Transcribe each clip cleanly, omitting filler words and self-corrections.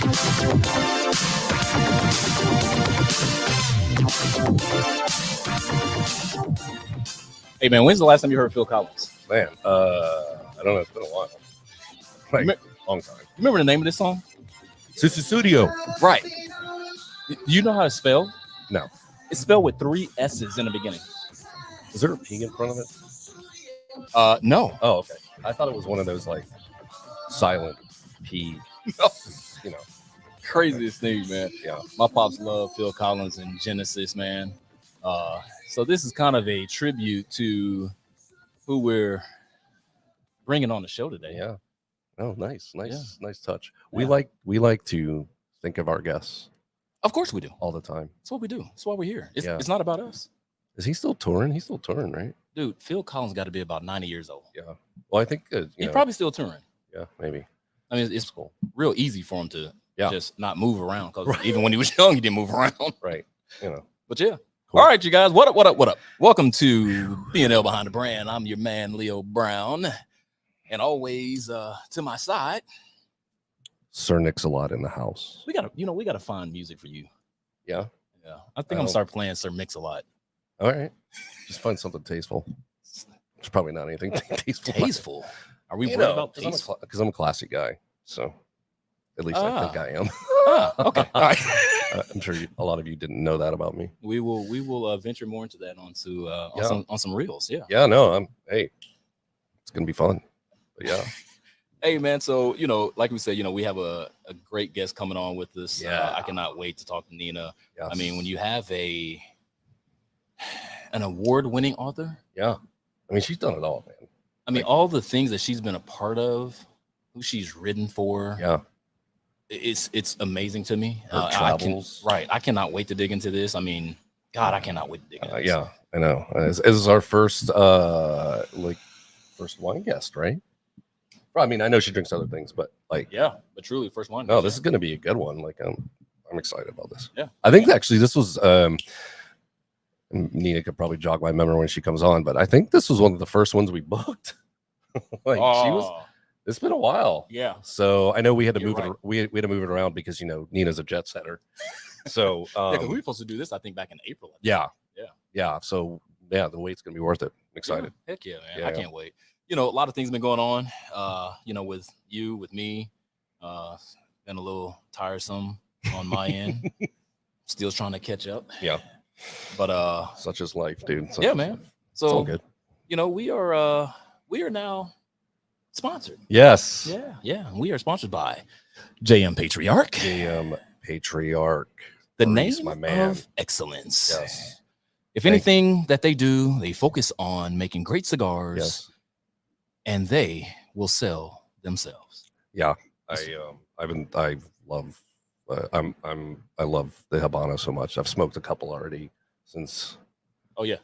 Hey man, when's the last time you heard Phil Collins? Man, I don't know. It's been a while. Like, long time. Remember the name of this song? Studio. Right. Do you know how it's spelled? No. It's spelled with 3 S's in the beginning. Is there a P in front of it? No. Oh, okay. I thought it was one of those like silent P. No. You know, Craziest thing, man. Yeah. My pops love Phil Collins and Genesis, man. So this is kind of a tribute to who we're bringing on the show today. Yeah. Oh, nice touch. Yeah. We like to think of our guests Of course we do. all the time. That's what we do. That's why we're here. It's, Yeah. it's not about us. Is he still touring? He's still touring, right? Dude, Phil Collins got to be about 90 years old. Yeah. Well, I think He's probably still touring. Yeah, maybe. I mean, it's Cool. real easy for him to Yeah. just not move around because Right. even when he was young, he didn't move around. Right. You know. But yeah. Cool. All right, you guys. What up? Welcome to BNL Behind the Brand. I'm your man, Leo Brown. And always to my side, Sir Mix-a-Lot in the house. we gotta find music for you. Yeah. Yeah. I think I'm gonna start playing Sir Mix-a-Lot. All right. Just find something tasteful. It's probably not anything tasteful. Tasteful. Are we worried about tasteful? Because I'm a classy guy. So at least I think I am. Okay. All right. I'm sure a lot of you didn't know that about me. We will venture more into that onto on some reels. Yeah. Yeah, no, hey, it's gonna be fun. But yeah. Hey man, so like we said, we have a great guest coming on with us. Yeah. I cannot wait to talk to Nina. Yes. I mean, when you have an award-winning author, Yeah. I mean, she's done it all, man. I mean, all the things that she's been a part of, who she's written for, Yeah. it's amazing to me. Her travels. I cannot wait to dig into this. I mean, God, I cannot wait to dig into this. Yeah, I know. This is our first first wine guest, right? Well, I mean, I know she drinks other things, but like, Yeah, but truly, first one. no, this is gonna be a good one. Like, I'm excited about this. Yeah. I think actually this was Nina could probably jog my memory when she comes on, but I think this was one of the first ones we booked. She was. It's been a while. Yeah. So I know we had to You're move right. it. We had to move it around because Nina's a jet setter. So Yeah, because we were supposed to do this, I think, back in April. yeah. Yeah. Yeah. So yeah, the wait's gonna be worth it. I'm excited. Yeah, heck yeah, man. Yeah, I yeah. can't wait. A lot of things been going on. With you, with me. Been a little tiresome on my end. Still trying to catch up. Yeah. But Such is life, dude. yeah, man. It's all So good. we are now sponsored. Yes. Yeah. We are sponsored by JM Patriarch. JM Patriarch. The Maurice, name my man. of excellence. Yes. If anything that they do, they focus on making great cigars, Yes. and they will sell themselves. Yeah. I love the Habano so much. I've smoked a couple already since Oh yeah.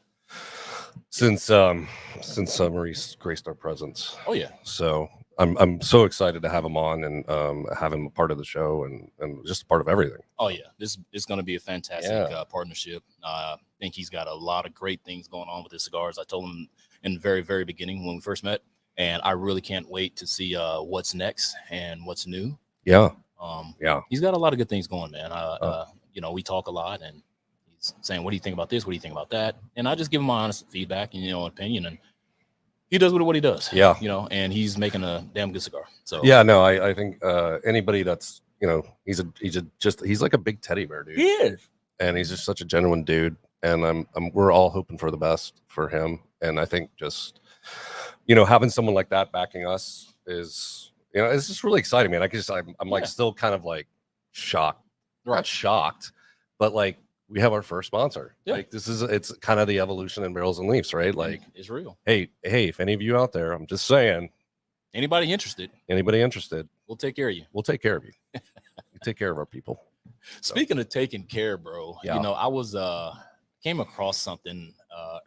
Maurice graced our presence. Oh yeah. So I'm so excited to have him on and have him a part of the show and just a part of everything. Oh yeah. This is going to be a fantastic partnership. I think he's got a lot of great things going on with his cigars. I told him in the very, very beginning when we first met, and I really can't wait to see what's next and what's new. Yeah. Yeah. He's got a lot of good things going, man. We talk a lot, and he's saying, "What do you think about this? What do you think about that?" And I just give him my honest feedback and opinion, and he does what he does. Yeah. And he's making a damn good cigar. So Yeah, no, I think anybody that's he's like a big teddy bear, dude. he is. And he's just such a genuine dude. And we're all hoping for the best for him. And I think just having someone like that backing us is it's just really exciting, man. I'm like still kind of like shocked. Right. Not shocked, but like we have our first sponsor. Yeah. Like it's kind of the evolution in Barrels and Leafs, right? Like, It's real. hey, if any of you out there, I'm just saying, Anybody interested, anybody interested, we'll take care of you. we'll take care of you. We take care of our people. Speaking of taking care, bro, Yeah. I was came across something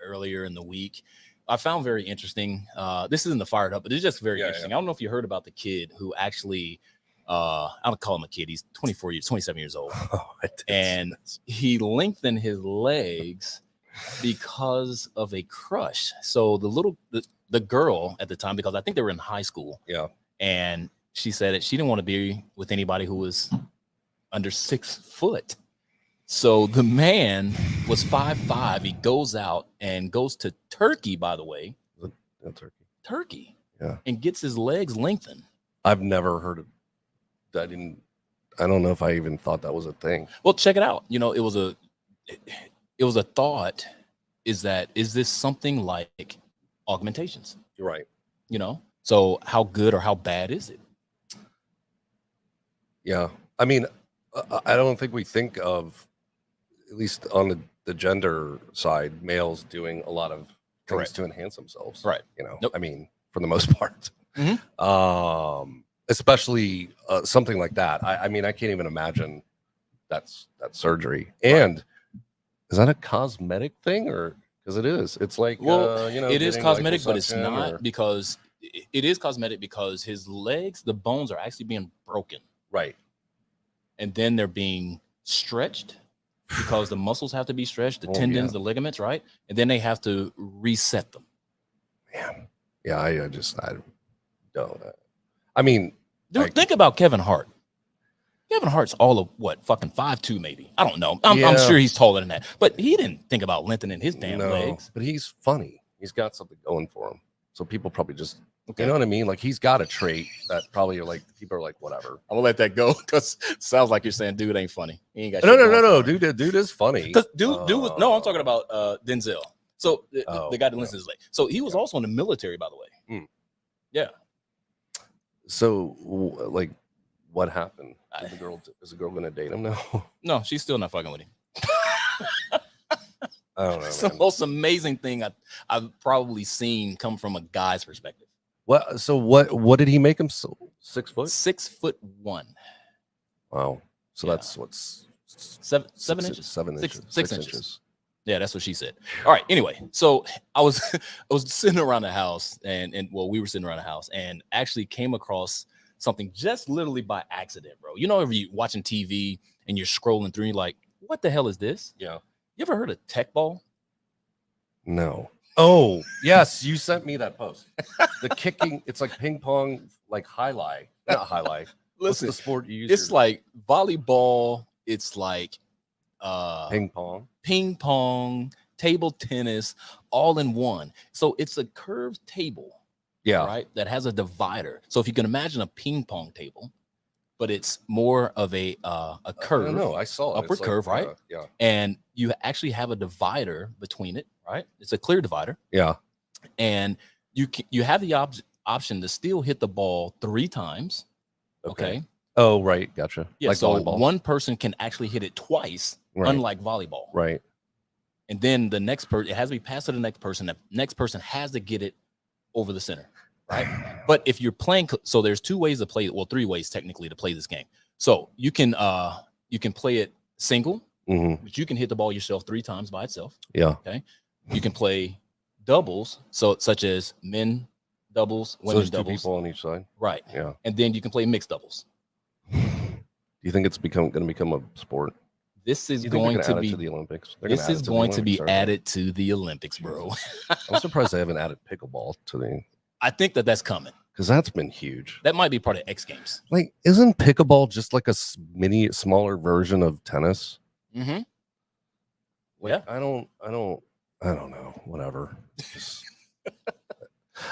earlier in the week. I found very interesting. This isn't the fired up, but it's just very interesting. Yeah. I don't know if you heard about the kid who actually I don't call him a kid. He's 27 years old. And he lengthened his legs because of a crush. So the girl at the time, because I think they were in high school. Yeah. And she said that she didn't want to be with anybody who was under 6 foot. So the man was 5'5". He goes out and goes to Turkey, by the way. Turkey. Yeah. And gets his legs lengthened. I've never heard of that. I don't know if I even thought that was a thing. Well, check it out. You know, it was a thought. Is this something like augmentations? You're right. You know, so how good or how bad is it? Yeah. I mean, I don't think we think of, at least on the gender side, males doing a lot of things to enhance themselves. Right. You know, Nope. I mean, for the most part, especially something like that. I mean, I can't even imagine that surgery. And is that a cosmetic thing, or because it is? It's like, you know, it is cosmetic, but it's not, or... because it is cosmetic because his legs, the bones are actually being broken. Right. And then they're being stretched because the muscles have to be stretched, the tendons, the ligaments, right? And then they have to reset them. Man. Yeah, I don't. I mean, dude, think about Kevin Hart. Kevin Hart's all of what, fucking 5'2", maybe. I don't know. I'm sure he's taller than that, but he didn't think about lengthening his damn legs. But he's funny. He's got something going for him. So people probably just, you know what I mean? Like, he's got a trait that probably are like, people are like, whatever. I'm gonna let that go because it sounds like you're saying dude ain't funny. He ain't got no. Dude is funny. Dude was, no, I'm talking about Denzel. So the guy that listens his leg. So he was also in the military, by the way. Yeah. So like, what happened? Is the girl gonna date him now? No, she's still not fucking with him. I don't know. It's the most amazing thing I've probably seen come from a guy's perspective. Well, so what did he make him? 6 foot? 6'1". Wow. So that's what's 7 inches. 7 inches. 6 inches. Yeah, that's what she said. All right. Anyway, so I was sitting around the house, and we were sitting around the house, and actually came across something just literally by accident, bro. You know, if you're watching TV and you're scrolling through, you're like, what the hell is this? Yeah. You ever heard of tech ball? No. Oh, yes. You sent me that post. The kicking, it's like ping pong, like highlight. Not highlight. Listen, what's the sport you use? It's like volleyball. It's like ping pong, table tennis, all in one. So it's a curved table. Yeah. Right. That has a divider. So if you can imagine a ping pong table, but it's more of a curve. No, I saw it. Upward curve, right? Yeah. And you actually have a divider between it, right? It's a clear divider. Yeah. And you have the option to still hit the ball 3 times. Okay. Oh, right. Gotcha. Yeah. Like so volleyball. One person can actually hit it twice, unlike volleyball. Right. And then the next person, it has to be passed to the next person. The next person has to get it over the center, right? But if you're playing, so there's 2 ways to play it. Well, 3 ways technically to play this game. So you can play it single, but you can hit the ball yourself 3 times by itself. Yeah. Okay. You can play doubles, so such as men doubles, women's doubles. 2 people on each side. Right. Yeah. And then you can play mixed doubles. Do you think it's going to become a sport? This is going to be to the Olympics. This is going to be added to the Olympics, bro. I'm surprised they haven't added pickleball to the. I think that's coming because that's been huge. That might be part of X Games. Like, isn't pickleball just like a smaller version of tennis? Mm-hmm. Like, yeah. I don't know. Whatever.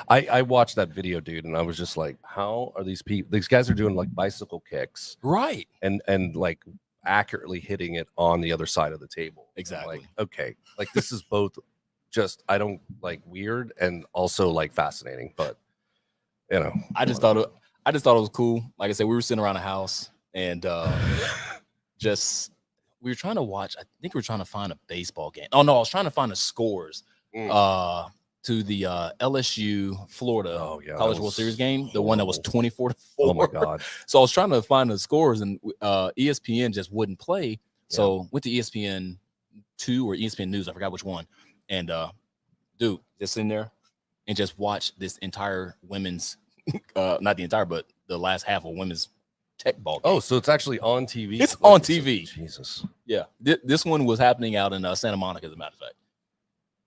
I watched that video, dude, and I was just like, how are these people? These guys are doing like bicycle kicks, right? And like accurately hitting it on the other side of the table. Exactly. Like, okay, like this is both just I don't like weird and also like fascinating, but you know, I just thought it was cool. Like I said, we were sitting around the house and just we were trying to watch. I think we were trying to find a baseball game. Oh no, I was trying to find the scores to the LSU Florida College World Series game, the one that was 24-4. Oh my god! So I was trying to find the scores, and ESPN just wouldn't play. So went to ESPN 2 or ESPN News, I forgot which one. And dude, just in there and just watch this entire women's, not the entire, but the last half of women's tech ball game. Oh, so it's actually on TV. It's on TV. Jesus. Yeah, this one was happening out in Santa Monica, as a matter of fact.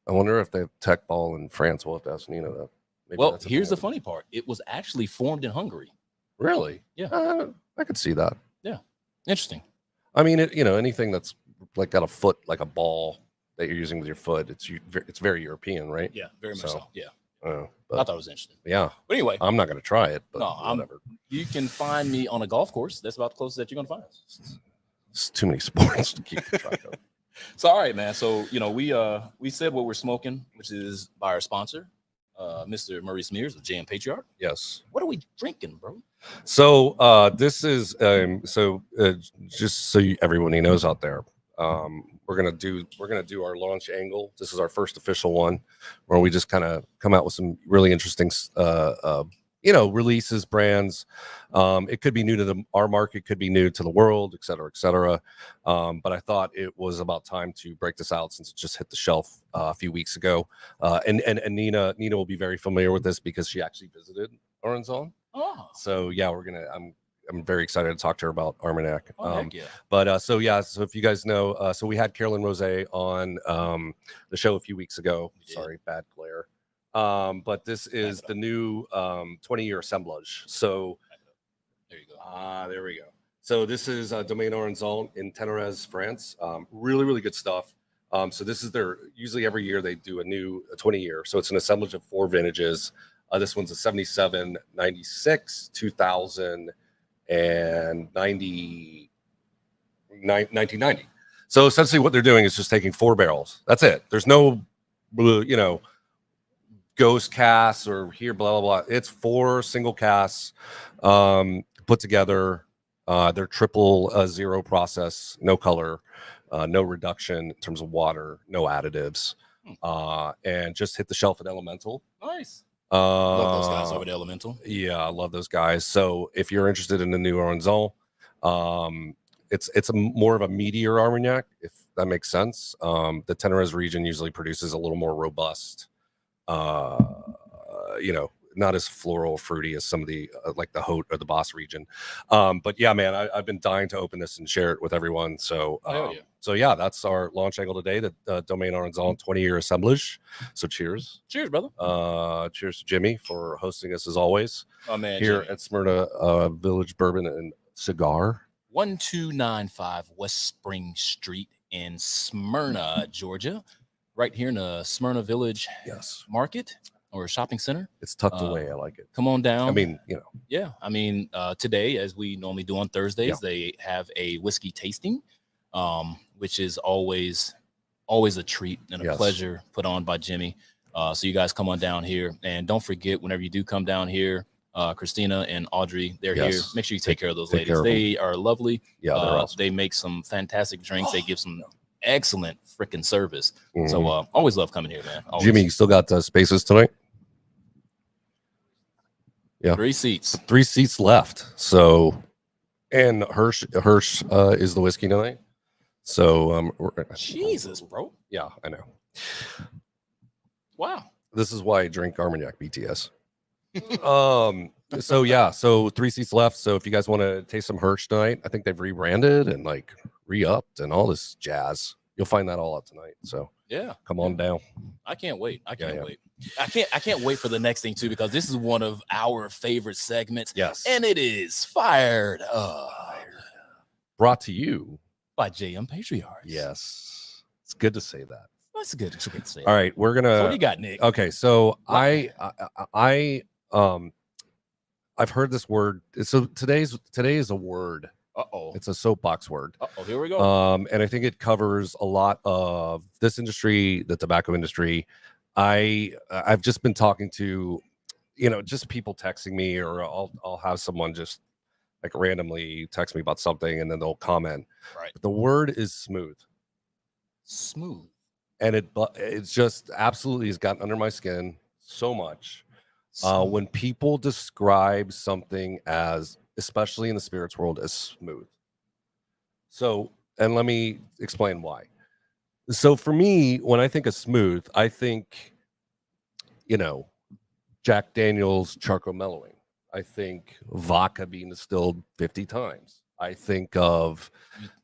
I wonder if they have tech ball in France. We'll have to ask Nina that. Maybe well, here's the funny part. It was actually formed in Hungary. Really? Yeah. I could see that. Yeah. Interesting. I mean, anything that's like got a foot, like a ball that you're using with your foot, it's very European, right? Yeah, very much so. Yeah. But, I thought it was interesting. Yeah. But anyway, I'm not going to try it, but no, whatever. You can find me on a golf course. That's about the closest that you're going to find us. It's too many sports to keep track of. So, all right, man. So, we said what we're smoking, which is by our sponsor, Mr. Maurice Mears of JM Patriarch. Yes. What are we drinking, bro? So this is just so everybody knows out there, we're gonna do our launch angle. This is our first official one, where we just kind of come out with some really interesting releases, brands. It could be new to our market, could be new to the world, et cetera, et cetera. But I thought it was about time to break this out since it just hit the shelf a few weeks ago. And Nina will be very familiar with this because she actually visited Oranzon. Oh, so yeah, I'm very excited to talk to her about Armagnac. Heck yeah. But so if you guys know, so we had Carolyn Rosé on the show a few weeks ago. Sorry, bad glare. But this is the new 20-year assemblage. So there you go. There we go. So this is Domaine Oranzon in Ténérez, France. Really, really good stuff. So this is usually every year they do a 20-year. So it's an assemblage of 4 vintages. This one's a 77, 96, 2000, and 1990. So essentially what they're doing is just taking 4 barrels. That's it. There's no, ghost casts or here, blah, blah, blah. It's 4 single casts put together. They're triple zero process, no color, no reduction in terms of water, no additives, and just hit the shelf at Elemental. Nice. Love those guys over at Elemental. Yeah, I love those guys. So if you're interested in the new Oranzon, it's more of a meatier Armagnac, if that makes sense. The Ténérez region usually produces a little more robust, not as floral fruity as some of the like the Haute or the Basse region. But yeah, man, I've been dying to open this and share it with everyone. So yeah, that's our launch angle today, the Domaine Oranzon 20-year assemblage. So cheers. Cheers, brother. Cheers to Jimmy for hosting us as always. Oh man, here Jimmy. At Smyrna Village Bourbon and Cigar. 1295 West Spring Street in Smyrna, Georgia. Right here in the Smyrna Village Market or shopping center. It's tucked away. I like it. Come on down. I mean, Yeah. I mean, today, as we normally do on Thursdays, they have a whiskey tasting, which is always a treat and a pleasure put on by Jimmy. So you guys come on down here, and don't forget, whenever you do come down here, Christina and Audrey, they're here. Make sure you take care of those ladies. They are lovely. Yeah, they're awesome. They make some fantastic drinks. They give some excellent freaking service. So always love coming here, man. Always. Jimmy, you still got spaces tonight? Yeah, 3 seats. 3 seats left. So, and Hirsch is the whiskey tonight. So Jesus, bro. Yeah, I know. Wow. This is why I drink Armagnac BTS. So 3 seats left. So if you guys want to taste some Hirsch tonight, I think they've rebranded and like re-upped and all this jazz. You'll find that all out tonight. So yeah, come on down. I can't wait. I can't wait. I can't wait for the next thing too, because this is one of our favorite segments. Yes. And it is Fired Up. Brought to you by JM Patriarchs. Yes. It's good to say that. That's good. It's good to say. All right, we're gonna. So what do you got, Nick? Okay, so I've heard this word. So today is a word. It's a soapbox word. Here we go. And I think it covers a lot of this industry, the tobacco industry. I've just been talking to, just people texting me, or I'll have someone just like randomly text me about something, and then they'll comment. Right. But the word is smooth. Smooth. And it's just absolutely has gotten under my skin so much. When people describe something as, especially in the spirits world, as smooth. So, and let me explain why. So for me, when I think of smooth, I think, Jack Daniel's charcoal mellowing. I think vodka being distilled 50 times. I think of...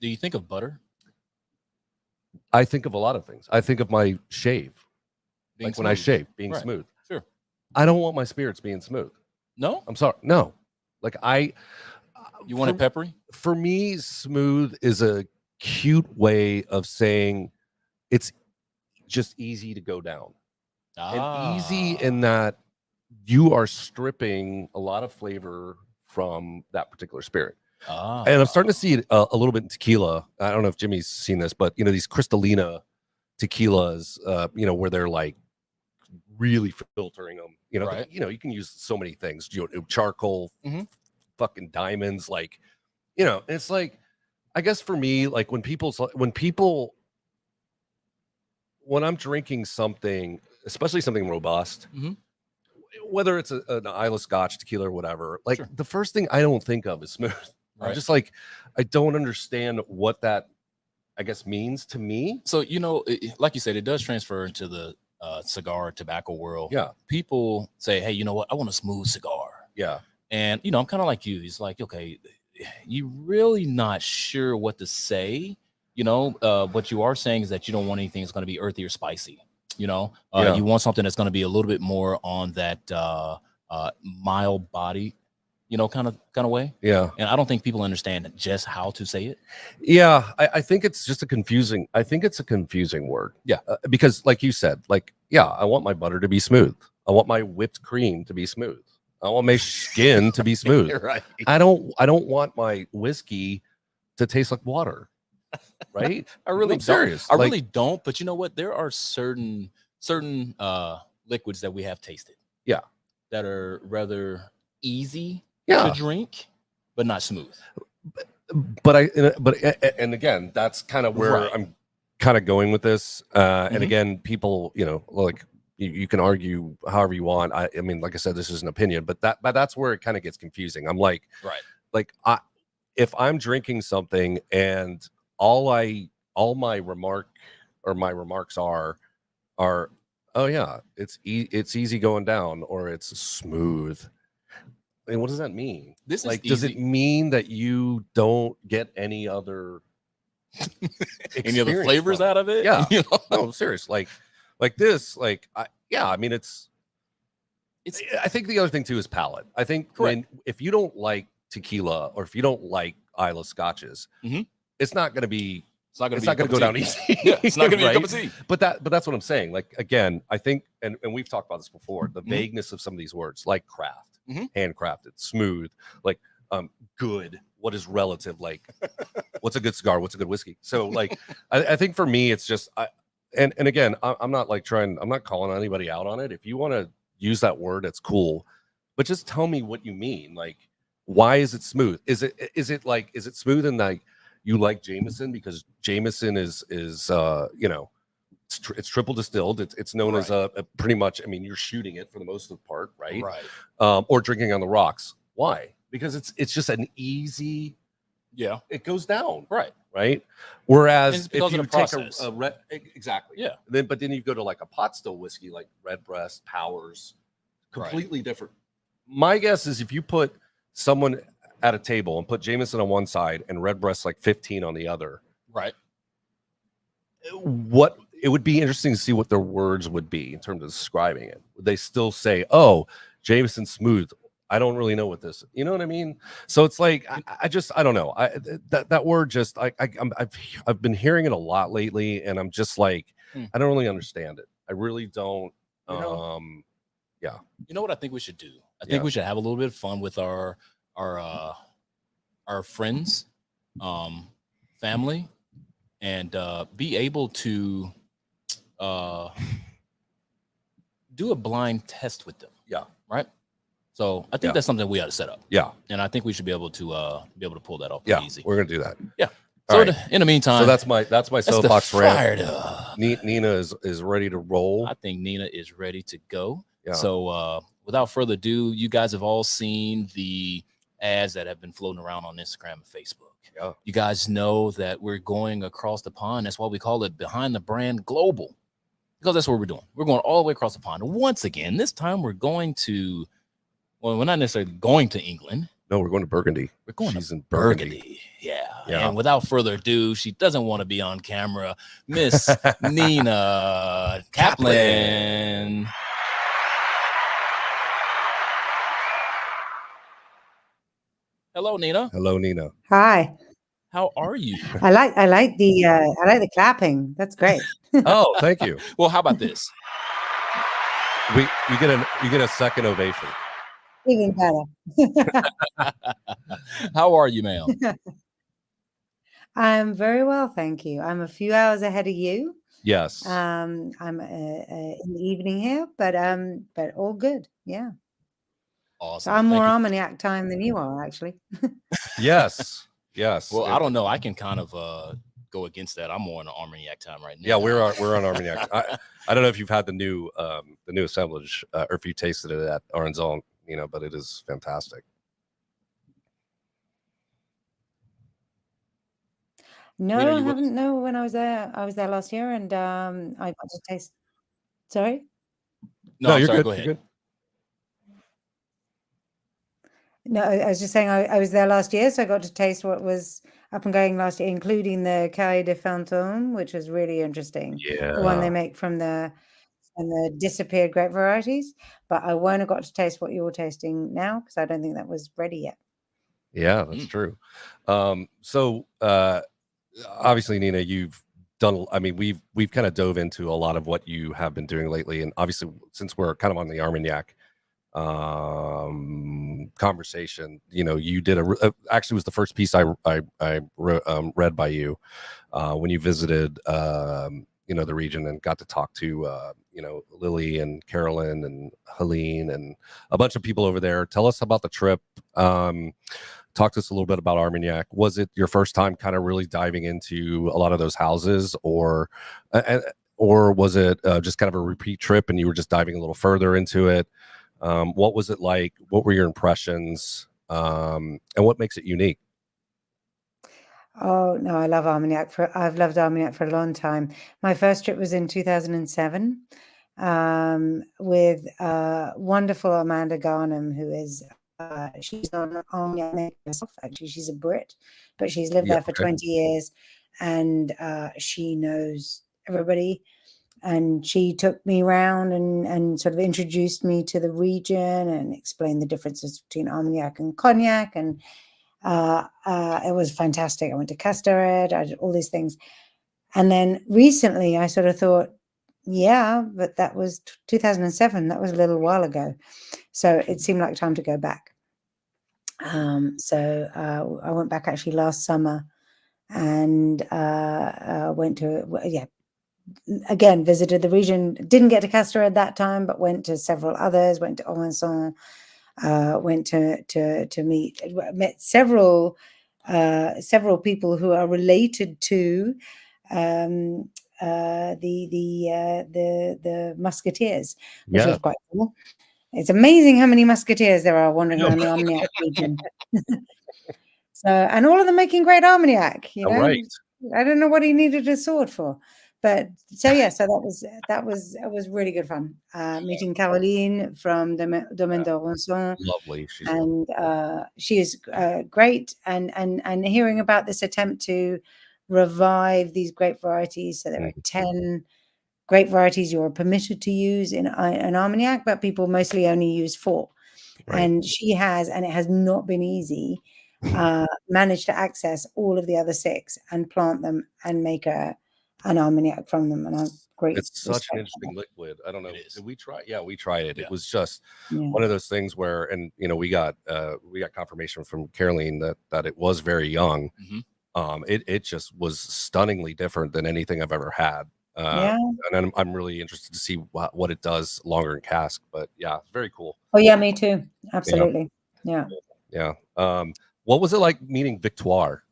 Do you think of butter? I think of a lot of things. I think of my shave. Being like smooth. When I shave, being smooth. Sure. I don't want my spirits being smooth. No? I'm sorry. No. Like You want it peppery? For me, smooth is a cute way of saying it's just easy to go down. And easy in that you are stripping a lot of flavor from that particular spirit. And I'm starting to see it a little bit in tequila. I don't know if Jimmy's seen this, but these Cristalina tequilas, where they're like really filtering them. Right. You can use so many things. Charcoal, fucking diamonds, like it's like, I guess for me, like when I'm drinking something, especially something robust, whether it's an Isla Scotch, tequila, or whatever, like the first thing I don't think of is smooth. Right. I'm just like, I don't understand what that, I guess, means to me. So, like you said, it does transfer into the cigar tobacco world. Yeah. People say, hey, you know what? I want a smooth cigar. Yeah. And, I'm kind of like you. It's like, okay, you're really not sure what to say. What you are saying is that you don't want anything that's going to be earthy or spicy. You want something that's going to be a little bit more on that mild body, kind of way. Yeah. And I don't think people understand just how to say it. Yeah. I think it's just I think it's a confusing word. Yeah. Because like you said, like, yeah, I want my butter to be smooth. I want my whipped cream to be smooth. I want my skin to be smooth. Right. I don't want my whiskey to taste like water. Right. I'm serious. I really don't. But you know what? There are certain liquids that we have tasted. Yeah. That are rather easy to drink, but not smooth. But again, that's kind of where I'm kind of going with this. And again, people, like you can argue however you want. I mean, like I said, this is an opinion, but that's where it kind of gets confusing. I'm like, like if I'm drinking something and all my remarks are, oh yeah, it's easy going down, or it's smooth. I mean, what does that mean? This like, is does it mean that you don't get any other flavors out of it? Yeah. No, I'm serious. Like this, I mean, it's. I think the other thing too is palate. I think if you don't like tequila, or if you don't like Isla Scotches, it's not going to be. It's not going to go down easy. Yeah, it's not going to be a cup of tea. But that's what I'm saying. Like, again, I think, and we've talked about this before, the vagueness of some of these words, like craft, handcrafted, smooth, like good. What is relative? Like, what's a good cigar? What's a good whiskey? So, like, I think for me, it's just, and again, I'm not like I'm not calling anybody out on it. If you want to use that word, it's cool, but just tell me what you mean. Like, why is it smooth? Is it smooth in like, you like Jameson because Jameson is it's triple distilled. It's known as a pretty much. I mean, you're shooting it for the most of the part, right? Right. Or drinking on the rocks. Why? Because it's just an easy. Yeah. It goes down. Right. Whereas if you take a red, exactly. Yeah. But then you go to like a pot still whiskey like Redbreast, Powers, completely different. My guess is if you put someone at a table and put Jameson on one side and Redbreast like 15 on the other, right? What it would be interesting to see what their words would be in terms of describing it. Would they still say, "Oh, Jameson smooth"? I don't really know what this. You know what I mean? So it's like I don't know. That word just I've been hearing it a lot lately, and I'm just like I don't really understand it. I really don't. Yeah. You know what I think we should do? I think we should have a little bit of fun with our friends, family, and be able to do a blind test with them. Yeah. Right. So I think that's something we ought to set up. Yeah. And I think we should be able to pull that off. Yeah. Easy. We're gonna do that. Yeah. So in the meantime, so that's my soapbox rant. Up. Nina is ready to roll. I think Nina is ready to go. Yeah. So without further ado, you guys have all seen the ads that have been floating around on Instagram and Facebook. Yeah. You guys know that we're going across the pond. That's why we call it Behind the Brand Global, because that's what we're doing. We're going all the way across the pond. Once again, this time we're going to, well, we're not necessarily going to England. No, we're going to Burgundy. We're going She's to in Burgundy. Yeah. And without further ado, she doesn't want to be on camera. Miss Nina Caplan. Hello, Nina. Hello, Nina. Hi. How are you? I like the clapping. That's great. Oh, thank you. Well, how about this? You get a second ovation. Even better. How are you, ma'am? I'm very well, thank you. I'm a few hours ahead of you. Yes. I'm in the evening here, but all good. Yeah. Awesome. So I'm more Thank you. Armagnac time than you are, actually. Yes. Yes. Well, I don't know. I can kind of go against that. I'm more on the Armagnac time right now. Yeah, we're on Armagnac. I don't know if you've had the new assemblage or if you tasted it at Aranzon, but it is fantastic. No, Nina, I haven't. No, when I was there last year, and I got to taste. Sorry. No, I'm you're sorry. good. Go ahead. You're good. No, I was just saying I was there last year, so I got to taste what was up and going last year, including the Caille de Fantôme, which was really interesting. Yeah. The one they make from the disappeared grape varieties. But I won't have got to taste what you're tasting now because I don't think that was ready yet. Yeah, that's true. So obviously, Nina, you've done. I mean, we've kind of dove into a lot of what you have been doing lately, and obviously, since we're kind of on the Armagnac conversation, you did actually was the first piece I read by you when you visited the region and got to talk to Lily and Carolyn and Helene and a bunch of people over there. Tell us about the trip. Talk to us a little bit about Armagnac. Was it your first time kind of really diving into a lot of those houses, or was it just kind of a repeat trip and you were just diving a little further into it? What was it like? What were your impressions? And what makes it unique? Oh no, I love Armagnac. I've loved Armagnac for a long time. My first trip was in 2007 with wonderful Amanda Garnham, who is she's on Armagnac herself. Actually, she's a Brit, but she's lived there for 20 years, and she knows everybody. And she took me around and sort of introduced me to the region and explained the differences between Armagnac and Cognac, and it was fantastic. I went to Castaret, I did all these things. And then recently I sort of thought, yeah, but that was 2007. That was a little while ago. So it seemed like time to go back. So I went back actually last summer and went to, again, visited the region. Didn't get to Castaret at that time, but went to several others, went to Alençon, went to met several people who are related to the musketeers, which was quite cool. It's amazing how many musketeers there are wandering around the Armagnac region. So, and all of them making great Armagnac, Right. I don't know what he needed a sword for. But so yeah, so that was really good fun. Meeting Caroline from Domaine d'Arançon, Lovely, she is great, and hearing about this attempt to revive these grape varieties. So there are 10 grape varieties you are permitted to use in Armagnac, but people mostly only use 4. Right. And she has, and it has not been easy, managed to access all of the other 6 and plant them and make an Armagnac from them. And I'm great. It's such an interesting liquid. I don't know. Did we try? Yeah, we tried it. Yeah. It was just one of those things where, and we got confirmation from Caroline that it was very young. Mm-hmm. It just was stunningly different than anything I've ever had. And I'm really interested to see what it does longer in cask. But yeah, very cool. Oh yeah, me too. Absolutely. Yeah. What was it like meeting Victoire?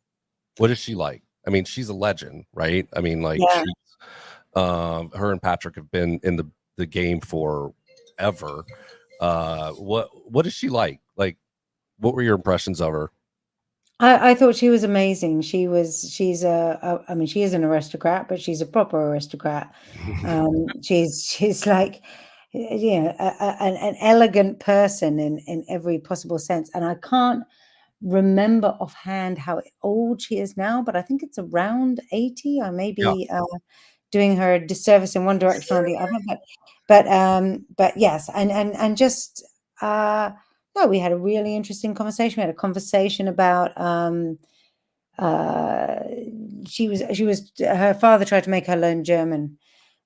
What is she like? I mean, she's a legend, right? I mean, like she's, her and Patrick have been in the game forever. What is she like? Like, what were your impressions of her? I thought she was amazing. She's she is an aristocrat, but she's a proper aristocrat. She's like, an elegant person in every possible sense. And I can't remember offhand how old she is now, but I think it's around 80. I may be doing her a disservice in one direction or the other, but yes, and just no, we had a really interesting conversation. We had a conversation about her father tried to make her learn German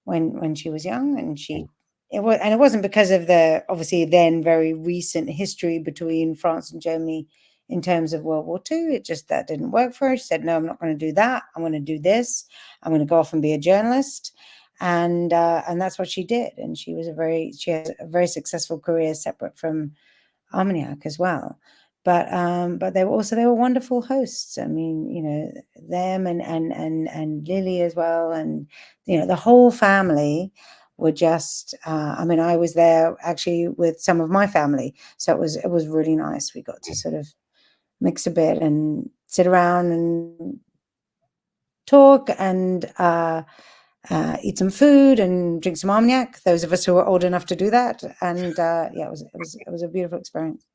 when she was young, and it wasn't because of the obviously then very recent history between France and Germany in terms of World War II. It just that didn't work for her. She said, "No, I'm not going to do that. I'm going to do this. I'm going to go off and be a journalist." And that's what she did. And she has a very successful career separate from Armagnac as well. But they were wonderful hosts. I mean, you know, them and Lily as well, and you know, the whole family were just. I mean, I was there actually with some of my family, so it was really nice. We got to sort of mix a bit and sit around and talk and eat some food and drink some Armagnac. Those of us who were old enough to do that, and yeah, it was a beautiful experience.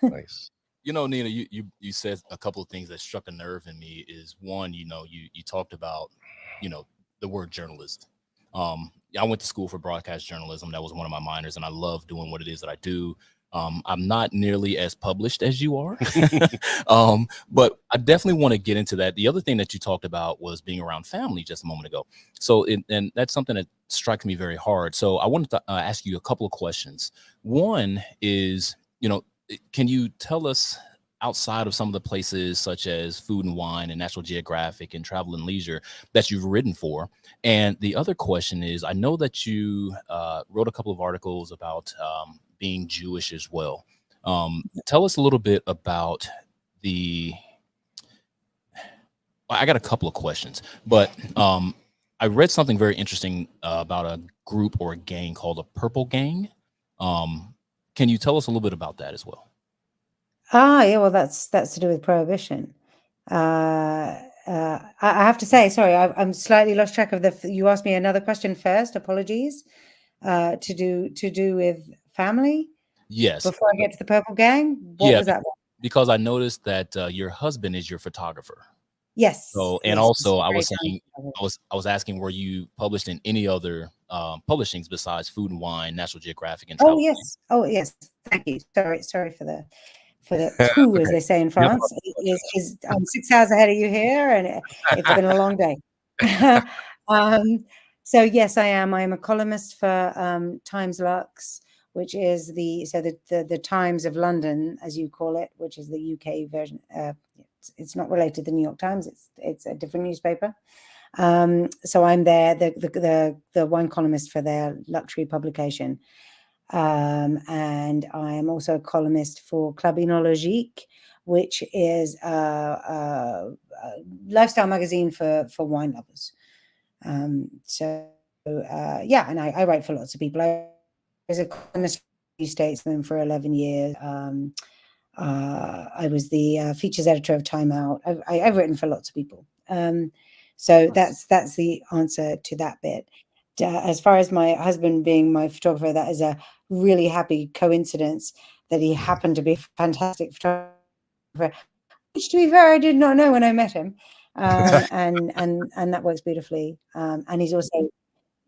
Nice. You know, Nina, you said a couple of things that struck a nerve in me. Is one, you know, you talked about, you know, the word journalist. I went to school for broadcast journalism. That was one of my minors, and I love doing what it is that I do. I'm not nearly as published as you are, but I definitely want to get into that. The other thing that you talked about was being around family just a moment ago. So, and that's something that strikes me very hard. So I wanted to ask you a couple of questions. One is, you know, can you tell us, outside of some of the places such as Food and Wine and National Geographic and Travel and Leisure that you've written for? And the other question is, I know that you wrote a couple of articles about being Jewish as well. Tell us a little bit about I got a couple of questions, but I read something very interesting about a group or a gang called the Purple Gang. Can you tell us a little bit about that as well? Yeah, well, that's to do with prohibition. I have to say, sorry, I'm slightly lost track of you asked me another question first. Apologies. To do with family. Yes. Before I get to the Purple Gang, what was that? Because I noticed that your husband is your photographer. Yes. So, and also I was saying, I was asking, were you published in any other publishings besides Food and Wine, National Geographic, and Travel? Oh yes. Oh yes. Thank you. Sorry for the two, okay, as they say in France. I'm 6 hours ahead of you here, and it's been a long day. So yes, I am. I am a columnist for Times Lux, which is the Times of London, as you call it, which is the UK version. It's not related to the New York Times. It's a different newspaper. So I'm there, the wine columnist for their luxury publication. And I am also a columnist for Club Enologique, which is a lifestyle magazine for wine lovers. Yeah, and I write for lots of people. I was a columnist for the Statesman for 11 years. I was the features editor of Time Out. I've written for lots of people. So that's the answer to that bit. As far as my husband being my photographer, that is a really happy coincidence that he happened to be a fantastic photographer, which, to be fair, I did not know when I met him. And that works beautifully. And he's also,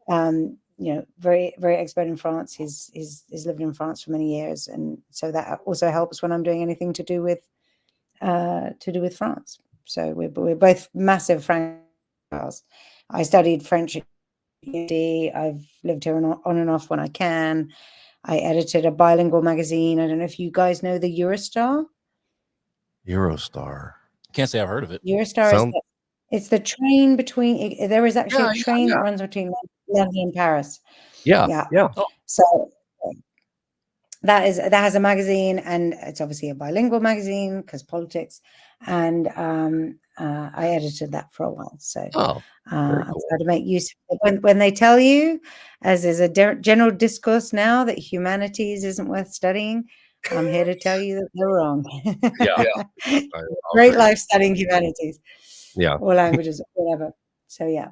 you know, very, very expert in France. He's lived in France for many years, and so that also helps when I'm doing anything to do with France. So we're both massive French. I studied French at UD. I've lived here on and off when I can. I edited a bilingual magazine. I don't know if you guys know the Eurostar. Can't say I've heard of it. Eurostar it's the train between. There is actually a train that runs between London and Paris. Yeah. So that has a magazine, and it's obviously a bilingual magazine because politics. And I edited that for a while. So I try to make use of it. When they tell you, as is a general discourse now, that humanities isn't worth studying, I'm here to tell you that they're wrong. Great life studying humanities. Or languages, whatever. So yeah.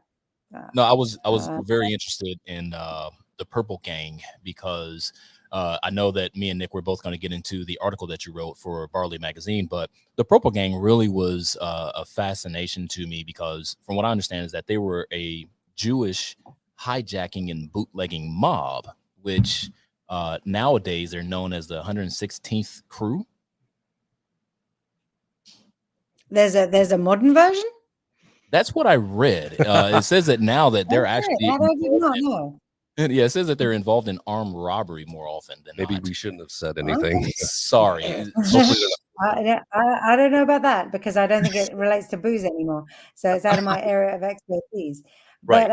No, I was very interested in the Purple Gang because I know that me and Nick were both going to get into the article that you wrote for Barley Magazine, but the Purple Gang really was a fascination to me because, from what I understand, is that they were a Jewish hijacking and bootlegging mob, which Nowadays, they're known as the 116th crew. There's a modern version. That's what I read. It says that now that they're actually I did not know. yeah, it says that they're involved in armed robbery more often than Maybe not. we shouldn't have said anything. Sorry. I don't know about that because I don't think it relates to booze anymore. So it's out of my area of expertise. But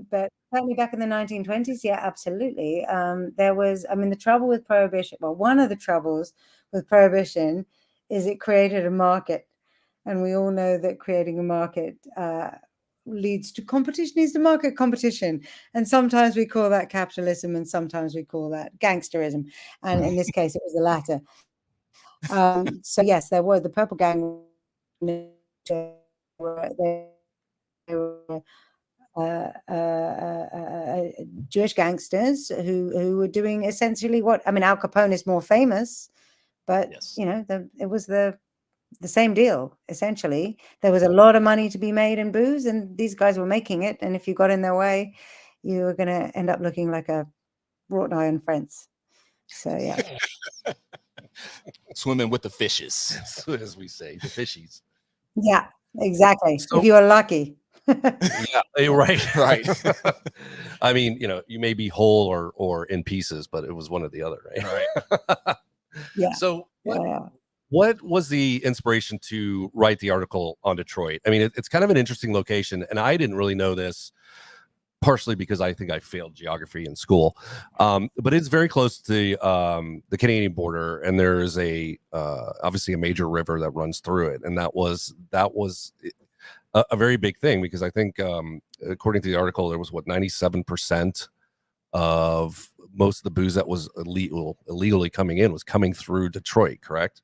but certainly back in the 1920s, yeah, absolutely. There was, I mean, the trouble with prohibition. Well, one of the troubles with prohibition is it created a market, and we all know that creating a market leads to competition, needs to market competition. And sometimes we call that capitalism and sometimes we call that gangsterism. And in this case, it was the latter. So yes, there were the Purple Gang. They were Jewish gangsters who were doing essentially what, I mean, Al Capone is more famous, but you know, it was the same deal. Essentially, there was a lot of money to be made in booze, and these guys were making it. And if you got in their way, you were going to end up looking like a wrought iron fence. So yeah, swimming with the fishes, as we say, the fishies. Yeah, exactly. So, if you are lucky. Yeah, right. I mean, you know, you may be whole or in pieces, but it was one or the other, right? Yeah. So what was the inspiration to write the article on Detroit? I mean, it's kind of an interesting location, and I didn't really know this, partially because I think I failed geography in school. But it's very close to the Canadian border, and there is obviously a major river that runs through it, and that was a very big thing, because I think according to the article, there was 97% of most of the booze that was illegally coming in was coming through Detroit, correct?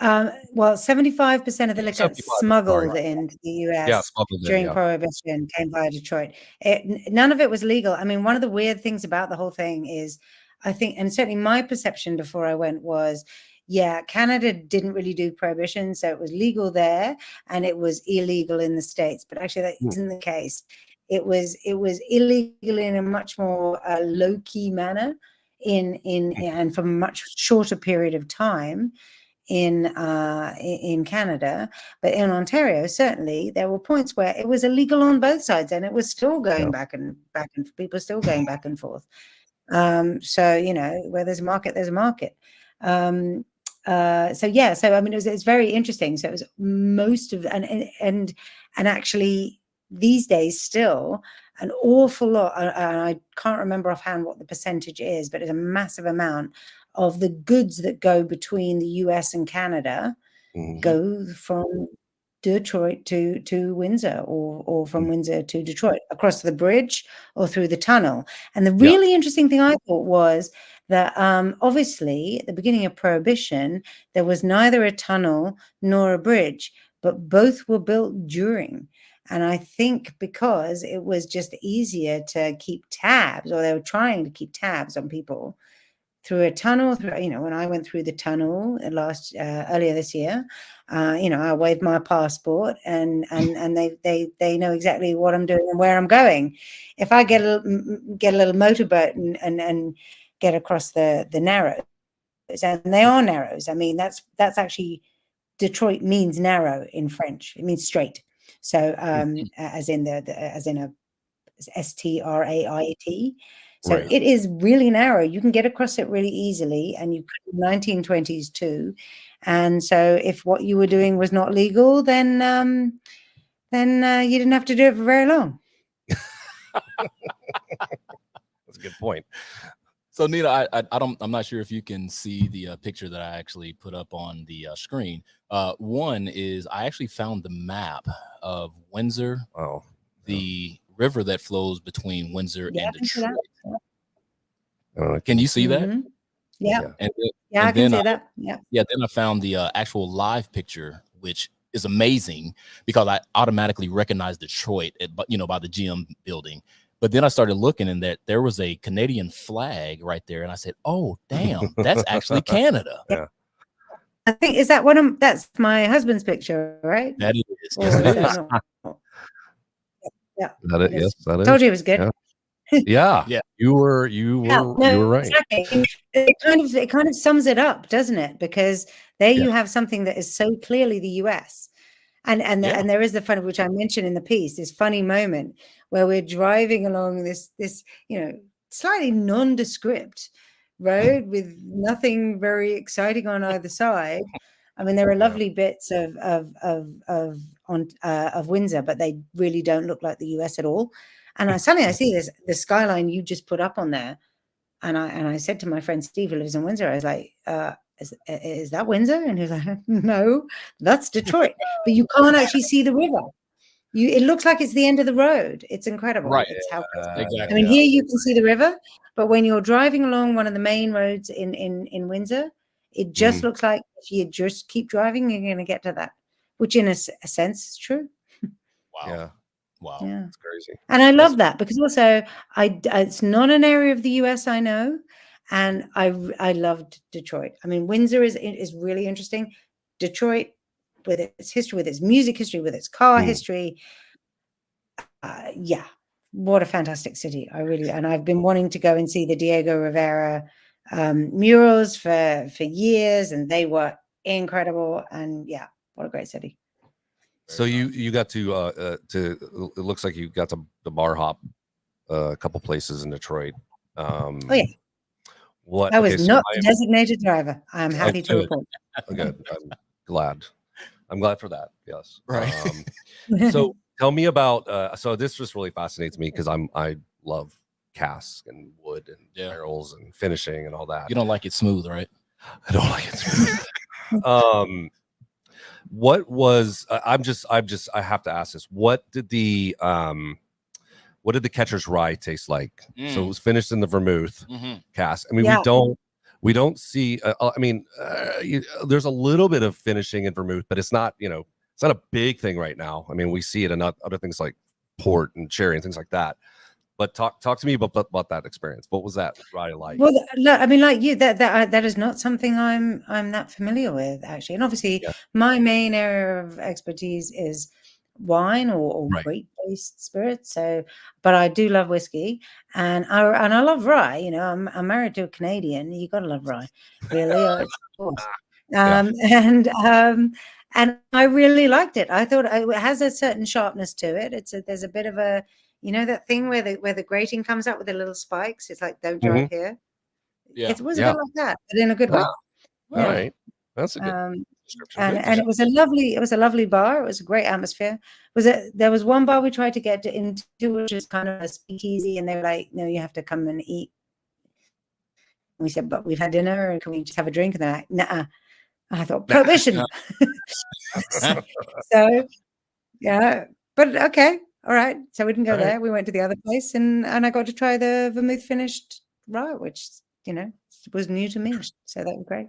Well, 75% of the liquor smuggled into the US during Prohibition came via Detroit. None of it was legal. I mean, one of the weird things about the whole thing is, I think, and certainly my perception before I went was, yeah, Canada didn't really do prohibition, so it was legal there and it was illegal in the States. But actually, that isn't the case. It was illegal in a much more low-key manner and for a much shorter period of time in Canada. But in Ontario, certainly there were points where it was illegal on both sides, and it was still going back and people still going back and forth. So you know, where there's a market, there's a market. So yeah, so I mean, it's very interesting. So it was most of and actually these days still an awful lot, and I can't remember offhand what the percentage is, but it's a massive amount of the goods that go between the US and Canada go from Detroit to Windsor, or from Windsor to Detroit, across the bridge or through the tunnel. And the really interesting thing I thought was that obviously at the beginning of Prohibition, there was neither a tunnel nor a bridge, but both were built during. And I think because it was just easier to keep tabs, or they were trying to keep tabs on people through a tunnel, you know, when I went through the tunnel earlier this year, you know, I waved my passport and they know exactly what I'm doing and where I'm going. If I get a little motorboat and get across the narrows, and they are narrows. I mean, that's actually, Detroit means narrow in French. It means straight. So as in a STRAIT. So it is really narrow. You can get across it really easily, and you could in the 1920s too. And so if what you were doing was not legal, then you didn't have to do it for very long. That's a good point. So Nita, I'm not sure if you can see the picture that I actually put up on the screen. One is I actually found the map of Windsor, the river that flows between Windsor and Detroit. Can you see that? Yeah. And I can see that. Yeah. Yeah. Then I found the actual live picture, which is amazing because I automatically recognized Detroit, by the GM building. But then I started looking, and that there was a Canadian flag right there, and I said, "Oh, damn, that's actually Canada." Yeah. I think that's my husband's picture, right? That is. Yes, it is. Yeah. That it? Yes, that is. Told you it was good. Yeah, Yeah. you were right. Exactly. It kind of sums it up, doesn't it? Because there you have something that is so clearly the US. And there is the fun, which I mentioned in the piece, this funny moment where we're driving along this slightly nondescript road with nothing very exciting on either side. I mean, there are lovely bits of Windsor, but they really don't look like the US at all. And suddenly I see the skyline you just put up on there, and I said to my friend Steve, who lives in Windsor, I was like, is that Windsor? And he was like, no, that's Detroit. But you can't actually see the river. It looks like it's the end of the road. It's incredible. Right. It's how Exactly. I mean, here you can see the river, but when you're driving along one of the main roads in Windsor, it just looks like if you just keep driving, you're going to get to that, which in a sense is true. Wow. Yeah. Wow. Yeah. It's crazy. And I love that because also it's not an area of the US I know, and I loved Detroit. I mean, Windsor is really interesting. Detroit, with its history, with its music history, with its car history, yeah, what a fantastic city. And I've been wanting to go and see the Diego Rivera murals for years, and they were incredible. And yeah, what a great city. So you got to it looks like you got to the bar hop a couple places in Detroit. Oh yeah. What? I was not the designated driver. I'm happy to report. Good. I'm glad. I'm glad for that. Yes. Right. So tell me about. So this just really fascinates me because I love cask and wood and barrels and finishing and all that. You don't like it smooth, right? I don't like it smooth. What was? I have to ask this. What did the Catcher's Rye taste like? So it was finished in the vermouth cask. I mean, we don't see. I mean, there's a little bit of finishing in vermouth, but it's not. It's not a big thing right now. I mean, we see it in other things like port and cherry and things like that. But talk to me about that experience. What was that rye like? Well, look, I mean, like you, that is not something I'm that familiar with, actually. And obviously, my main area of expertise is wine or grape-based spirits. So, but I do love whiskey, and I love rye. I'm married to a Canadian. You got to love rye, really. Of course. And I really liked it. I thought it has a certain sharpness to it. There's a bit of a that thing where the grating comes up with the little spikes. It's like, don't drive here. Yeah, it was a bit like that, but in a good way. All right, that's a good description. And it was a lovely bar. It was a great atmosphere. There was one bar we tried to get into, which is kind of a speakeasy, and they were like, no, you have to come and eat. And we said, but we've had dinner, and can we just have a drink? And they're like, nah. And I thought, prohibition. So yeah, but okay. All right, so we didn't go there. We went to the other place, and I got to try the vermouth finished rye, which was new to me. So that was great.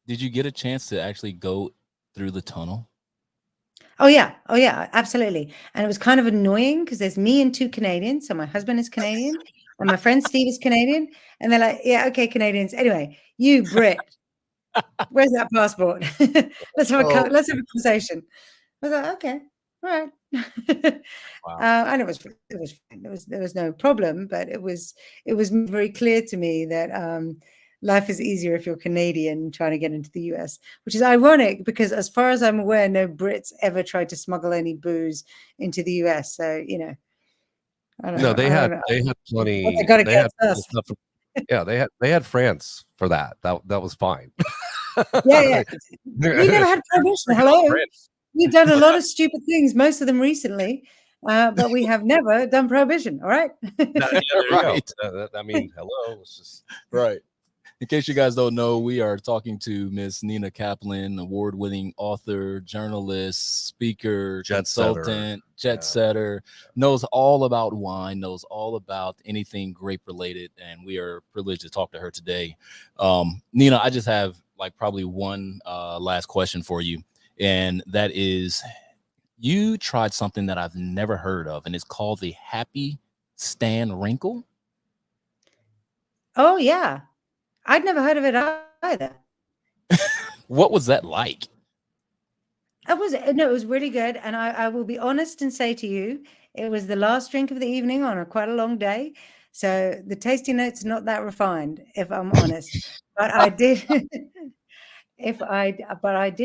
Did you get a chance to actually go through the tunnel? Oh yeah, absolutely. And it was kind of annoying because there's me and two Canadians. So my husband is Canadian, and my friend Steve is Canadian, and they're like, "Yeah, okay, Canadians. Anyway, you Brit, where's that passport? let's have a conversation." I was like, "Okay, all right." And it was fine. There was no problem, but it was very clear to me that life is easier if you're Canadian trying to get into the US, which is ironic because as far as I'm aware, no Brits ever tried to smuggle any booze into the US. So I don't know. No, they had plenty. They had France for that. That was fine. Yeah. We never had prohibition. Hello. We've done a lot of stupid things, most of them recently, but we have never done prohibition. All right. Right. I mean, hello. It's just right. In case you guys don't know, we are talking to Miss Nina Caplan, award-winning author, journalist, speaker, consultant, jet setter, knows all about wine, knows all about anything grape-related, and we are privileged to talk to her today. Nina, I just have probably one last question for you, and that is, you tried something that I've never heard of, and it's called the Happy Stan Wrinkle. Oh, yeah. I'd never heard of it either. What was that like? It was really good. And I will be honest and say to you, it was the last drink of the evening on quite a long day. So the tasting notes are not that refined, if I'm honest. But I did.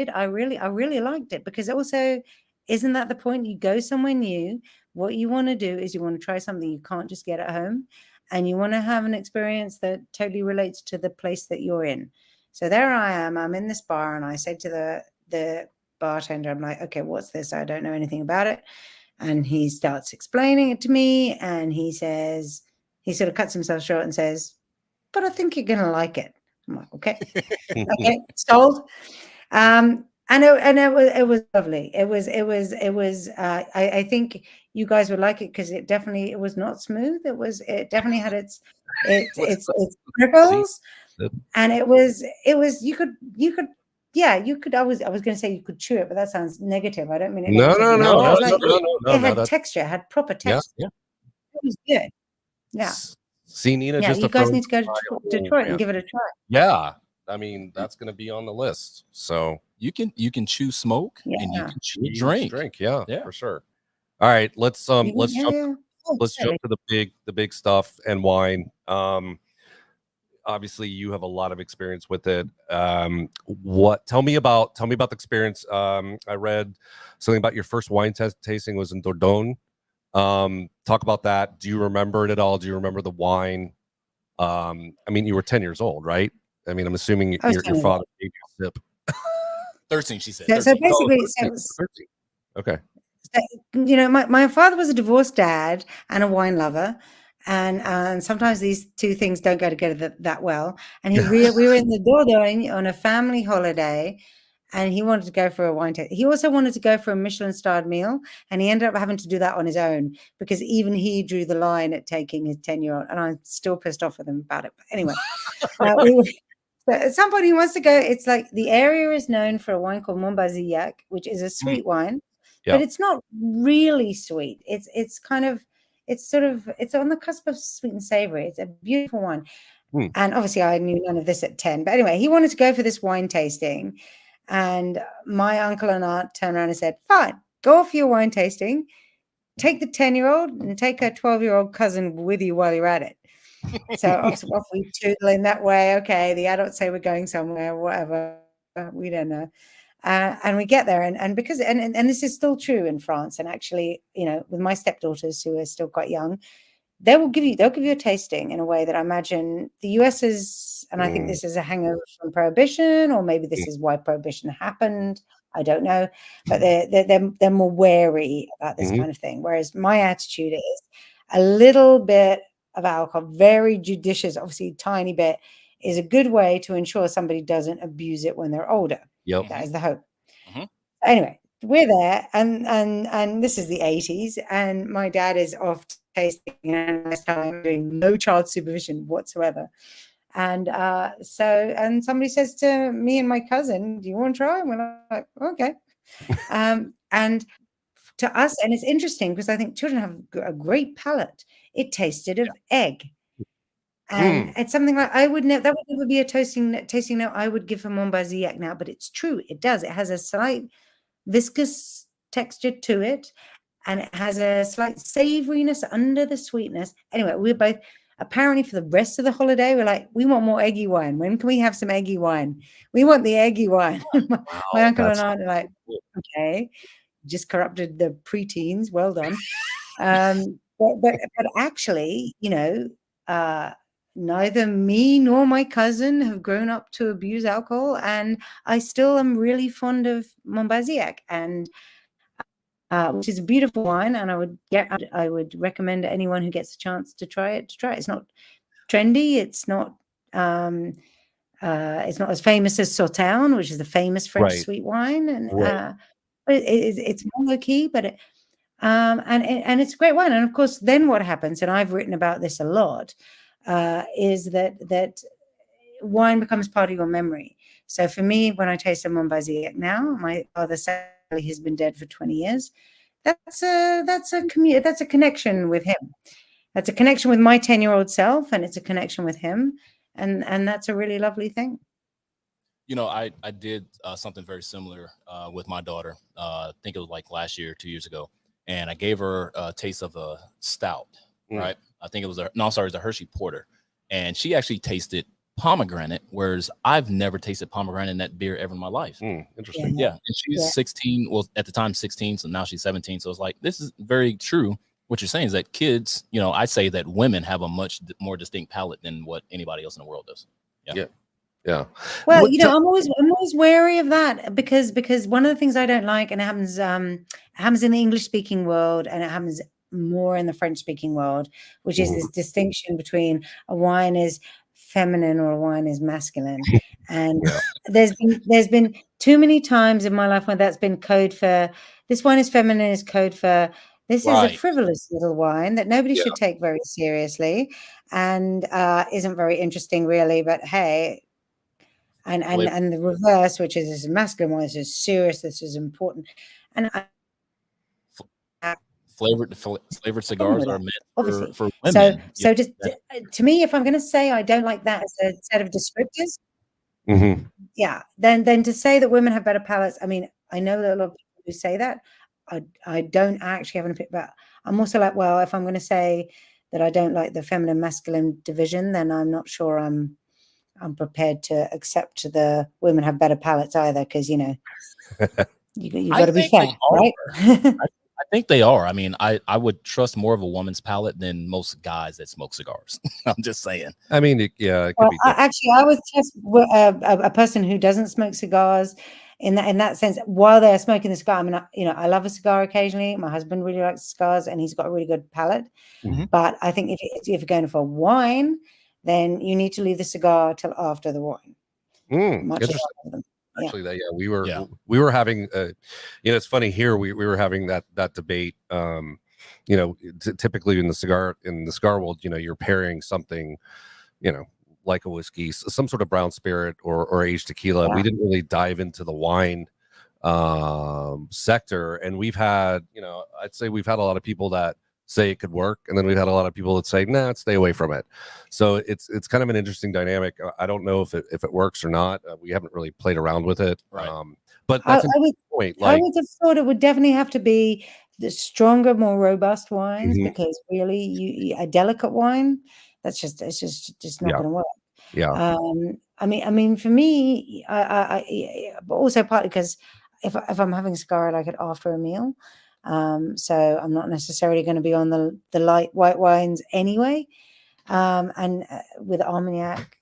I really liked it, because also, isn't that the point? You go somewhere new. What you want to do is you want to try something you can't just get at home, and you want to have an experience that totally relates to the place that you're in. So there I am. I'm in this bar, and I say to the bartender, I'm like, okay, what's this? I don't know anything about it. And he starts explaining it to me, and he says, he sort of cuts himself short and says, but I think you're gonna like it. I'm like, okay. Okay, sold. And it was lovely. I think you guys would like it, because it was not smooth. It definitely had its prickles, and it was you could you could. I was going to say you could chew it, but that sounds negative. I don't mean it negatively. It had texture, it had proper texture. Yeah. It was good. Yeah. See, Nina, Yeah, just you guys need to go to Detroit and give it a try. Yeah, I mean, that's going to be on the list. So you can chew smoke, and you can chew drink. Yeah, for sure. All right, let's jump to the big stuff and wine. Obviously you have a lot of experience with it. Tell me about the experience. I read something about your first wine tasting was in Dordogne. Talk about that. Do you remember it at all? Do you remember the wine? I mean, you were 10 years old, right? I mean, I'm assuming your father gave you a sip. 13, she said. So basically, 13. Okay. So, you know, my father was a divorced dad and a wine lover, and sometimes these two things don't go together that well. And we were in the Dordogne on a family holiday, and he wanted to go for a wine taste. He also wanted to go for a Michelin-starred meal, and he ended up having to do that on his own, because even he drew the line at taking his 10-year-old, and I'm still pissed off with him about it. But anyway, so at some point he wants to go. It's like the area is known for a wine called Montbazillac, which is a sweet wine, but it's not really sweet. It's on the cusp of sweet and savory. It's a beautiful wine. And obviously I knew none of this at 10. But anyway, he wanted to go for this wine tasting. And my uncle and aunt turned around and said, fine, go off your wine tasting. Take the 10-year-old and take her 12-year-old cousin with you while you're at it. So off we tootle in that way. Okay, the adults say we're going somewhere, whatever. We don't know. And we get there, and because this is still true in France, and actually, you know, with my stepdaughters who are still quite young, they'll give you a tasting in a way that I imagine the US is, and I think this is a hangover from Prohibition, or maybe this is why Prohibition happened. I don't know, but they're more wary about this kind of thing. Whereas my attitude is a little bit of alcohol, very judicious, obviously tiny bit, is a good way to ensure somebody doesn't abuse it when they're older. Yep. That is the hope. Anyway, we're there, and this is the 80s, and my dad is off tasting and this time doing no child supervision whatsoever. And and somebody says to me and my cousin, do you want to try? And we're like, okay. And to us, and it's interesting because I think children have a great palate. It tasted of egg. And it's something like that would never be a tasting note I would give for Montbazillac now, but it's true. It does. It has a slight viscous texture to it, and it has a slight savoriness under the sweetness. Anyway, we're both, apparently for the rest of the holiday, we're like, we want more eggy wine. When can we have some eggy wine? We want the eggy wine. My uncle and I are like, okay, just corrupted the preteens. Well done. But actually, you know, neither me nor my cousin have grown up to abuse alcohol, and I still am really fond of Montbazillac, and which is a beautiful wine, and I would recommend anyone who gets a chance to try it. It's not trendy. It's not as famous as Sauternes, which is the famous French sweet wine, and it's more low key, but and it's a great wine. And of course, then what happens, and I've written about this a lot, is that wine becomes part of your memory. So for me, when I taste a Montbazillac now, my father sadly has been dead for 20 years. That's a connection with him. That's a connection with my 10-year-old self, and it's a connection with him, and that's a really lovely thing. You know, I did something very similar with my daughter. I think it was like last year, 2 years ago, and I gave her a taste of a stout. Right, I think it was no, I'm sorry, it was a Hershey Porter, and she actually tasted pomegranate, whereas I've never tasted pomegranate in that beer ever in my life. Interesting. Yeah, and she's 16. Well, at the time 16, so now she's 17. So it's like this is very true. What you're saying is that kids, you know, I say that women have a much more distinct palate than what anybody else in the world does. Yeah. Well, you know, I'm always wary of that because one of the things I don't like, and it happens in the English speaking world, and it happens more in the French speaking world, which is this distinction between a wine is feminine or a wine is masculine. And there's been too many times in my life where that's been code for this wine is feminine is code for this is a frivolous little wine that nobody should take very seriously and isn't very interesting really, but hey. And the reverse, which is this masculine one, this is serious, this is important. And flavored cigars are meant for women. So just to me, if I'm going to say I don't like that as a set of descriptors, then to say that women have better palates, I mean, I know that a lot of people who say that. I don't actually have an opinion, but I'm also like, well, if I'm going to say that I don't like the feminine masculine division, then I'm not sure I'm prepared to accept the women have better palates either, because you know you got to be fair, right? I think they are. I mean, I would trust more of a woman's palate than most guys that smoke cigars. I'm just saying. I mean, it could be actually, I would trust a person who doesn't smoke cigars in that sense while they're smoking the cigar. I mean, I love a cigar occasionally. My husband really likes cigars, and he's got a really good palate. But I think if you're going for wine, then you need to leave the cigar till after the wine. Interesting. Actually, we were having, you know, it's funny here. We were having that debate. You know, typically in the cigar world, you know, you're pairing something, you know, like a whiskey, some sort of brown spirit or aged tequila. We didn't really dive into the wine sector, and we've had, you know, I'd say we've had a lot of people that say it could work, and then we've had a lot of people that say nah, stay away from it. So it's kind of an interesting dynamic. I don't know if it works or not. We haven't really played around with it, but that's a point. Like, I would have thought it would definitely have to be the stronger, more robust wines, because really a delicate wine, it's just not going to work. I mean for me, but also partly because if I'm having a cigar, I like it after a meal. So I'm not necessarily going to be on the light white wines anyway. And with Armagnac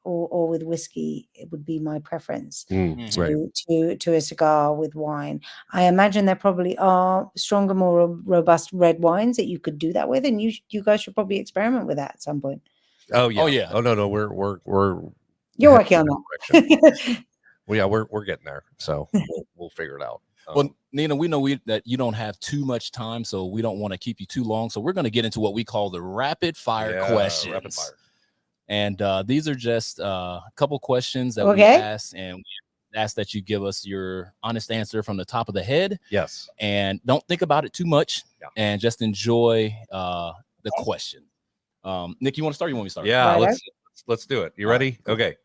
or with whiskey, it would be my preference to a cigar with wine. I imagine there probably are stronger, more robust red wines that you could do that with, and you guys should probably experiment with that at some point. Oh yeah. Oh no, we're you're working on that. Well, we're getting there, so we'll figure it out. Well, Nina, we know that you don't have too much time, so we don't want to keep you too long. So we're going to get into what we call the rapid fire questions. Rapid fire. And these are just a couple questions that we ask, and we ask that you give us your honest answer from the top of the head. Yes. And don't think about it too much, and just enjoy the question. Nick, you want to start? You want me to start? Yeah, let's do it. You ready? Cool. Okay.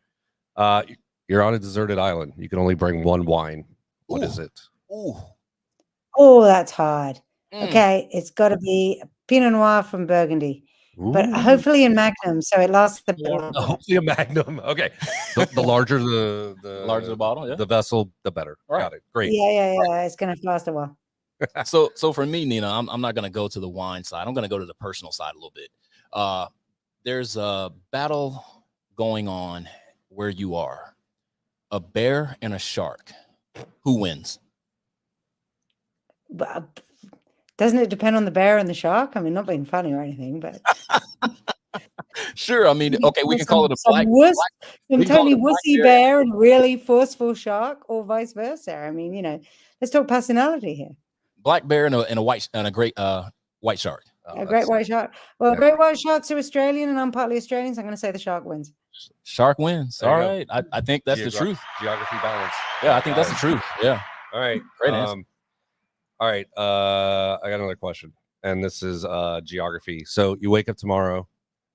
You're on a deserted island. You can only bring one wine. What is it? Oh, that's hard. Okay, it's got to be Pinot Noir from Burgundy, but hopefully in Magnum, so it lasts the hopefully a Magnum. Okay, the larger the larger the bottle, the vessel, the better. Right. Got it. Great. Yeah. It's gonna last a while. So for me, Nina, I'm not gonna go to the wine side. I'm gonna go to the personal side a little bit. There's a battle going on where you are, a bear and a shark. Who wins? But doesn't it depend on the bear and the shark? I mean, not being funny or anything, but sure. I mean, okay, we can call it a black totally wussy bear and really forceful shark, or vice versa. I mean, you know, let's talk personality here. Black bear and a great white shark. A great white shark. Well, great white sharks are Australian, and I'm partly Australian, so I'm going to say the shark wins. Shark wins. All right. I think that's the truth. Geography balance. Yeah, I think that's the truth. Yeah. All right. Great answer. All right. I got another question, and this is geography. So you wake up tomorrow,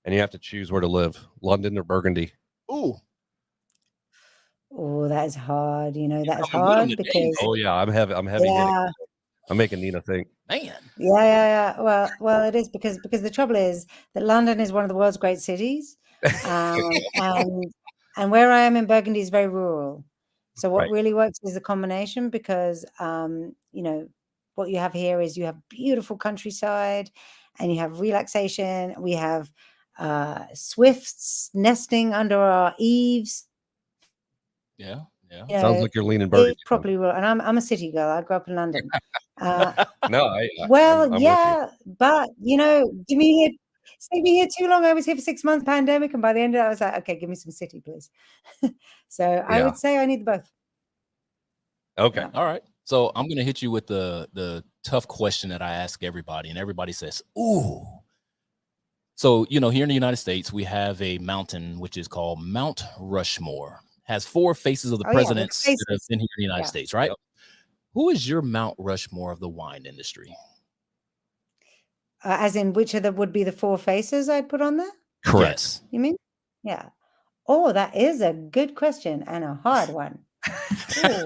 and you have to choose where to live: London or Burgundy. Ooh. Oh, that is hard. You know, that's hard because. Oh yeah, I'm heavy. Yeah. I'm making Nina think. Man. Yeah. Well, it is because the trouble is that London is one of the world's great cities, and where I am in Burgundy is very rural. So what Right. really works is a combination because you know, what you have here is you have beautiful countryside, and you have relaxation. We have swifts nesting under our eaves. Yeah. You Sounds know, like you're leaning Burgundy. it's properly rural, and I'm a city girl. I grew up in London. No, Well, I'm with you. yeah, but you know, stay me here too long. I was here for 6 months, pandemic, and by the end of it, I was like, okay, give me some city, please. So I Yeah. would say I need both. Okay. Yeah. All right. So I'm gonna hit you with the tough question that I ask everybody, and everybody says, "Ooh." So you know, here in the United States, we have a mountain which is called Mount Rushmore. Has 4 faces of the Oh yeah, with presidents that have faces. been here in the United Yeah. States, right? Yep. Who is your Mount Rushmore of the wine industry? As in which of the would be the 4 faces I'd put on there? Correct. Yes. You mean? Yeah. Oh, that is a good question and a hard one. Ooh.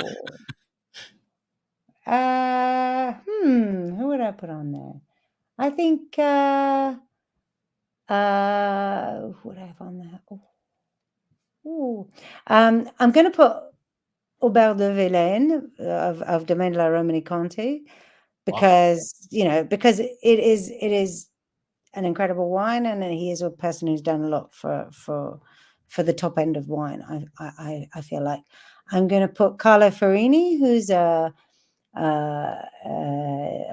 Who would I put on there? I think who would I have on there? Ooh. I'm gonna put Aubert de Villaine of Domaine de la Romani Conti because you know, because it is an incredible wine, and he is a person who's done a lot for the top end of wine. I feel like I'm going to put Carlo Farini, who's a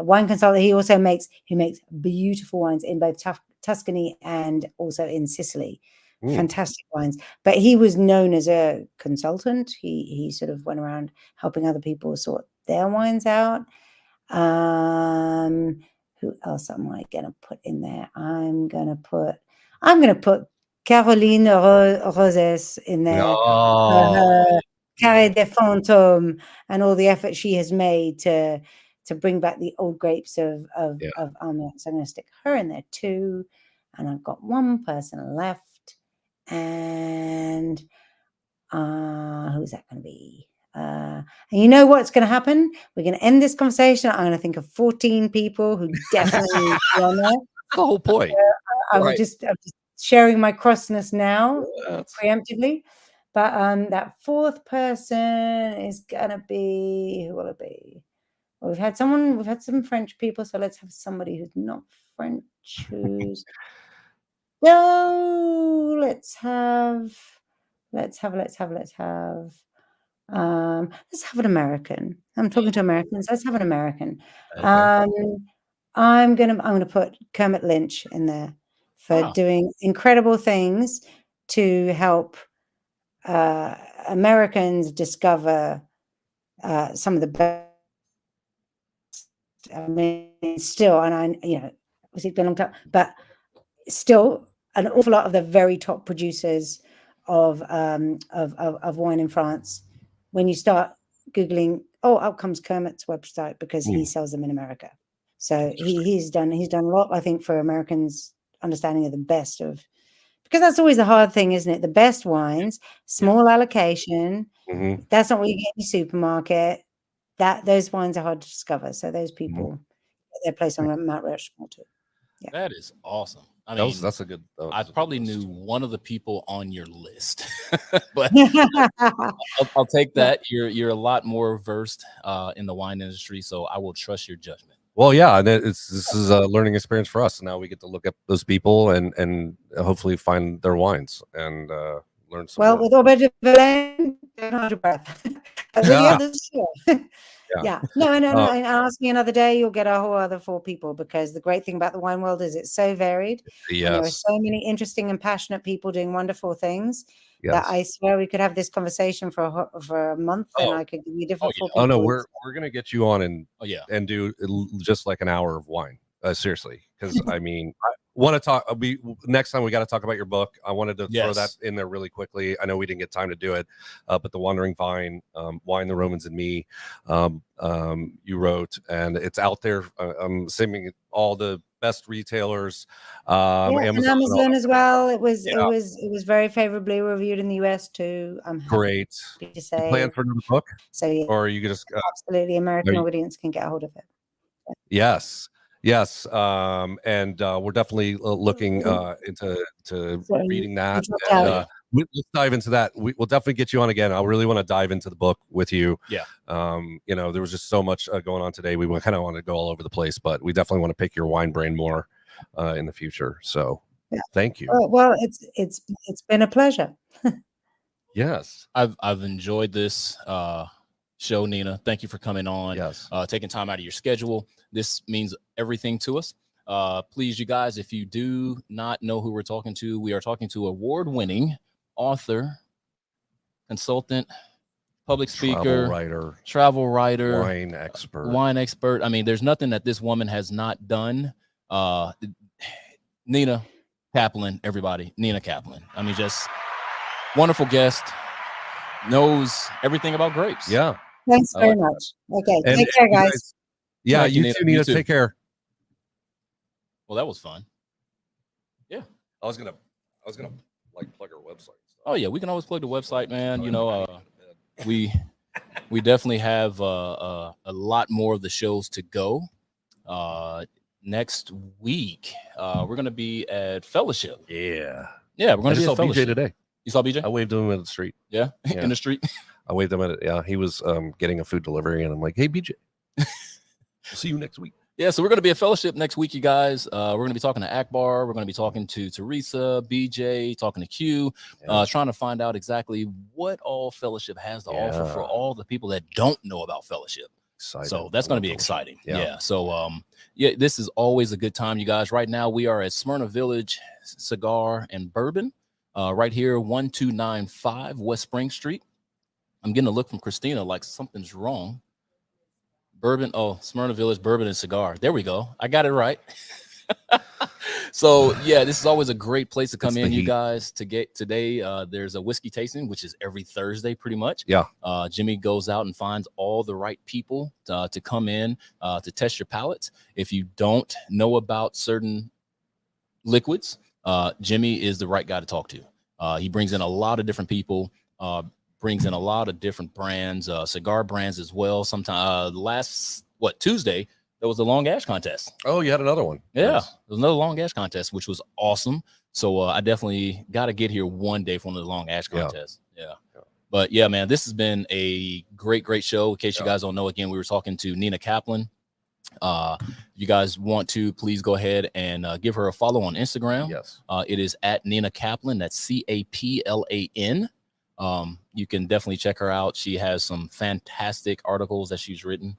wine consultant. He makes beautiful wines in both Tuscany and also in Sicily. Fantastic wines, but he was known as a consultant. He sort of went around helping other people sort their wines out. Who else am I gonna put in there? I'm gonna put Caroline Roses in there for her Carré des Fantômes and all the effort she has made to bring back the old grapes of Armagnac. So I'm gonna stick her in there too. And I've got one person left, and who's that gonna be? And you know what's going to happen? We're going to end this conversation. I'm going to think of 14 people who definitely need to be on there. That's the whole point. I'm just sharing my crossness now, preemptively. But that 4th person is going to be, who will it be? Well, we've had some French people, so let's have somebody who's not French. Who's no? Let's have an American. I'm talking to Americans. Let's have an American. Okay. I'm gonna put Kermit Lynch in there for doing incredible things to help Americans discover some of the best. I mean, still, and it's been a long time, but still, an awful lot of the very top producers of wine in France. When you start Googling, out comes Kermit's website because he sells them in America. So he's done a lot, I think, for Americans' understanding of the best of, because that's always the hard thing, isn't it? The best wines, small allocation. That's not what you get in your supermarket. Those wines are hard to discover. So those people get their place on Mount Rushmore too. Yeah. That is awesome. I mean, that's a good. I probably knew one of the people on your list, but I'll take that. You're a lot more versed in the wine industry, so I will trust your judgment. Well, yeah, and this is a learning experience for us. Now we get to look at those people and hopefully find their wines and learn some. Well, with Aubert de Villaine, don't hold your breath. With the others, sure. Yeah. No. And ask me another day, you'll get a whole other 4 people, because the great thing about the wine world is it's so varied. And there are so many interesting and passionate people doing wonderful things that I swear we could have this conversation for a month, and I could give you different 4 people. Oh no, we're gonna get you on and do just like an hour of wine. Seriously, because I mean, I want to talk. Next time we got to talk about your book. I wanted to throw that in there really quickly. I know we didn't get time to do it, but the Wandering Vine, Wine, the Romans, and Me, you wrote, and it's out there. I'm assuming all the best retailers, Amazon as well. It was very favorably reviewed in the US too. I'm great. happy to say. Plan for another book? So or you could just absolutely, American audience can get a hold of it. Yes. Yes. And we're definitely looking into reading that. And, let's dive into that. We'll definitely get you on again. I really want to dive into the book with you. Yeah. You know, there was just so much going on today. We kind of want to go all over the place, but we definitely want to pick your wine brain more in the future. So thank you. Well, it's been a pleasure. Yes. I've enjoyed this show, Nina. Thank you for coming on. Yes. Taking time out of your schedule. This means everything to us. Please, you guys, if you do not know who we're talking to, we are talking to award-winning author, consultant, public speaker, travel writer, wine expert. I mean, there's nothing that this woman has not done. Nina Caplan, everybody. Nina Caplan. I mean, just wonderful guest. Knows everything about grapes. Yeah. Thanks very much. Okay. Take care, guys. Yeah, you too, Nina. Take care. Well, that was fun. Yeah. I was gonna like plug our website. Oh yeah, we can always plug the website, man. You know, we definitely have a lot more of the shows to go. Next week, we're gonna be at Fellowship. Yeah, we're gonna be at BJ Fellowship today. You saw BJ? I waved him in the street. Yeah. In the street. I waved him at it. Yeah, he was getting a food delivery, and I'm like, "Hey, BJ, we'll see you next week." Yeah, so we're going to be at Fellowship next week, you guys. We're going to be talking to Akbar. We're going to be talking to Teresa, BJ, talking to Q, trying to find out exactly what all Fellowship has to offer for all the people that don't know about Fellowship. So that's going to be exciting. Yeah. So, this is always a good time, you guys. Right now, we are at Smyrna Village Cigar and Bourbon, right here, 1295 West Spring Street. I'm getting a look from Christina like something's wrong. Bourbon, Smyrna Village Bourbon and Cigar. There we go. I got it right. So this is always a great place to come in, you guys. To get today, there's a whiskey tasting, which is every Thursday, pretty much. Yeah. Jimmy goes out and finds all the right people to come in to test your palates. If you don't know about certain liquids, Jimmy is the right guy to talk to. He brings in a lot of different people. Brings in a lot of different brands, cigar brands as well. Sometimes Tuesday, there was the long ash contest. Oh, you had another one. Yeah, there was another long ash contest, which was awesome. So I definitely got to get here one day for one of the long ash contests. Yeah. But yeah, man, this has been a great show. In case you guys don't know, again, we were talking to Nina Caplan. If you guys want to, please go ahead and give her a follow on Instagram. Yes. It is at Nina Caplan. That's CAPLAN. You can definitely check her out. She has some fantastic articles that she's written.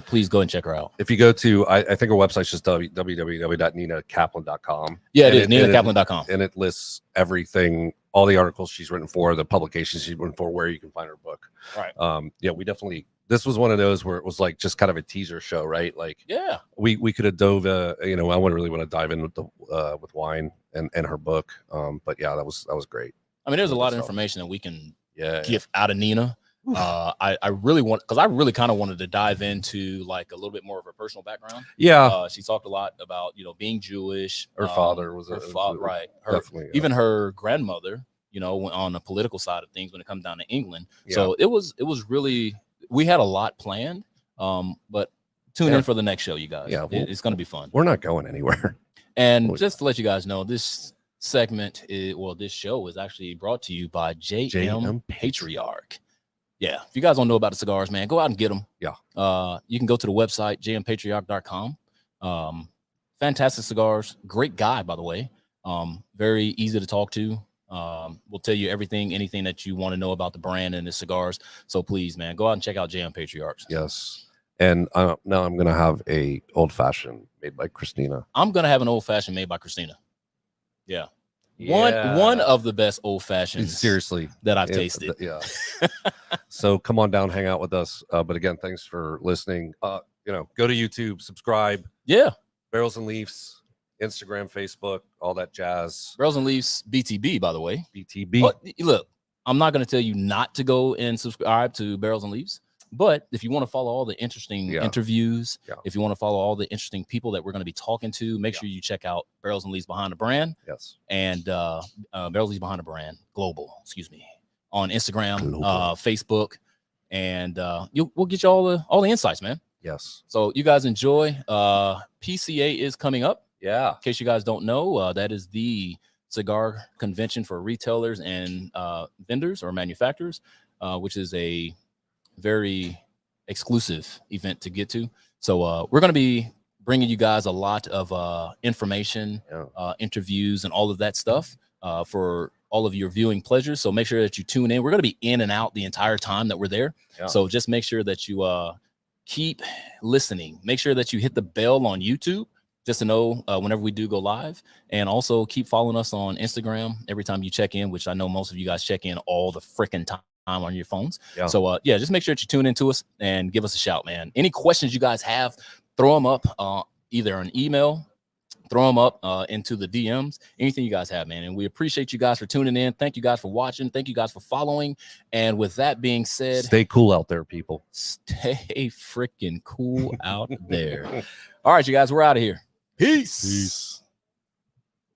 Please go and check her out. If you go to, I think her website's just www.ninacaplan.com. Yeah, it is ninacaplan.com. And it lists everything, all the articles she's written for, the publications she's written for, where you can find her book. Right. We definitely, this was one of those where it was like just kind of a teaser show, right? Like, we could have dove, I wouldn't really want to dive in with with wine and her book. But yeah, that was great. I mean, there's a lot of information that we can get out of Nina. I really want, because I really kind of wanted to dive into like a little bit more of her personal background. Yeah. She talked a lot about, being Jewish. Her father was her father, right? Definitely, even her grandmother, on the political side of things when it comes down to England. So it was really, we had a lot planned. But tune in for the next show, you guys. Yeah, it's going to be fun. We're not going anywhere. And just to let you guys know, this segment this show is actually brought to you by JM Patriarch. Yeah, if you guys don't know about the cigars, man, go out and get them. Yeah. You can go to the website jmpatriarch.com. Fantastic cigars, great guy, by the way. Very easy to talk to. We'll tell you anything that you want to know about the brand and the cigars. So please, man, go out and check out JM Patriarchs. Yes. And now I'm gonna have a old fashioned made by Christina. I'm gonna have an old fashioned made by Christina. Yeah. One of the best old fashions, seriously, that I've tasted. Yeah. So come on down, hang out with us. But again, thanks for listening. Go to YouTube, subscribe. Yeah. Barrels and Leafs, Instagram, Facebook, all that jazz. Barrels and Leafs, BTB, by the way. BTB. But look, I'm not going to tell you not to go and subscribe to Barrels and Leafs. But if you want to follow all the interesting interviews, if you want to follow all the interesting people that we're going to be talking to, make sure you check out Barrels and Leaves Behind the Brand. Yes. And Barrels and Leaves Behind the Brand Global, on Instagram, Facebook, and we'll get you all the insights, man. Yes. So you guys enjoy. PCA is coming up. Yeah. In case you guys don't know, that is the cigar convention for retailers and vendors or manufacturers, which is a very exclusive event to get to. So we're going to be bringing you guys a lot of information, interviews, and all of that stuff for all of your viewing pleasures. So make sure that you tune in. We're going to be in and out the entire time that we're there. Yeah. So just make sure that you keep listening. Make sure that you hit the bell on YouTube just to know whenever we do go live, and also keep following us on Instagram every time you check in, which I know most of you guys check in all the freaking time on your phones. Yeah. So yeah, just make sure that you tune into us and give us a shout, man. Any questions you guys have, throw them up either an email, throw them up into the DMs, anything you guys have, man. And we appreciate you guys for tuning in. Thank you guys for watching. Thank you guys for following. And with that being said, stay cool out there, people. Stay freaking cool out there. All right, you guys, we're out of here. Peace.